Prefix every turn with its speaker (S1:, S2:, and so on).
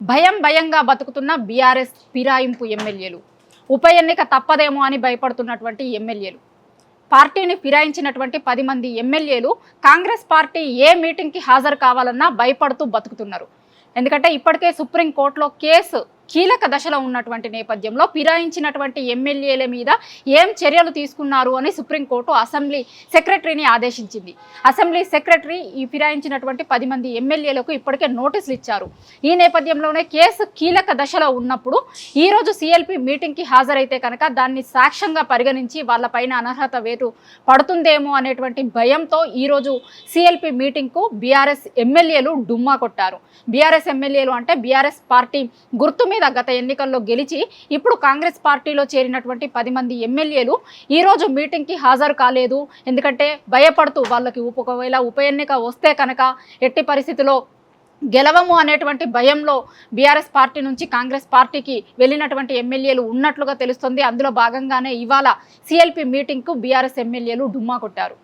S1: భయంగా బతుకుతున్న బీఆర్ఎస్ ఫిరాయింపు ఎమ్మెల్యేలు, ఉప ఎన్నిక తప్పదేమో అని భయపడుతున్నటువంటి ఎమ్మెల్యేలు, పార్టీని ఫిరాయించినటువంటి 10 మంది ఎమ్మెల్యేలు కాంగ్రెస్ పార్టీ ఏ మీటింగ్కి హాజరు కావాలన్నా భయపడుతూ బతుకుతున్నారు. ఎందుకంటే ఇప్పటికే సుప్రీంకోర్టులో కేసు కీలక దశలో ఉన్నటువంటి నేపథ్యంలో ఫిరాయించినటువంటి ఎమ్మెల్యేల మీద ఏం చర్యలు తీసుకున్నారు అని సుప్రీంకోర్టు అసెంబ్లీ సెక్రటరీని ఆదేశించింది. అసెంబ్లీ సెక్రటరీ ఈ ఫిరాయించినటువంటి 10 మంది ఎమ్మెల్యేలకు ఇప్పటికే నోటీసులు ఇచ్చారు. ఈ నేపథ్యంలోనే కేసు కీలక దశలో ఉన్నప్పుడు ఈరోజు సిఎల్పి మీటింగ్కి హాజరైతే కనుక దాన్ని సాక్ష్యంగా పరిగణించి వాళ్ళపైన అనర్హత వేటు పడుతుందేమో అనేటువంటి భయంతో ఈరోజు సిఎల్పి మీటింగ్కు బీఆర్ఎస్ ఎమ్మెల్యేలు డుమ్మా కొట్టారు. బీఆర్ఎస్ ఎమ్మెల్యేలు అంటే బీఆర్ఎస్ పార్టీ గుర్తు మీద గత ఎన్నికల్లో గెలిచి ఇప్పుడు కాంగ్రెస్ పార్టీలో చేరినటువంటి 10 మంది ఎమ్మెల్యేలు ఈరోజు మీటింగ్కి హాజరు కాలేదు. ఎందుకంటే భయపడుతూ వాళ్ళకి ఒకవేళ ఉప ఎన్నిక వస్తే కనుక ఎట్టి పరిస్థితిలో గెలవము అనేటువంటి భయంలో బీఆర్ఎస్ పార్టీ నుంచి కాంగ్రెస్ పార్టీకి వెళ్ళినటువంటి ఎమ్మెల్యేలు ఉన్నట్లుగా తెలుస్తుంది. అందులో భాగంగానే ఇవాళ సిఎల్పి మీటింగ్కు బీఆర్ఎస్ ఎమ్మెల్యేలు డుమ్మా కొట్టారు.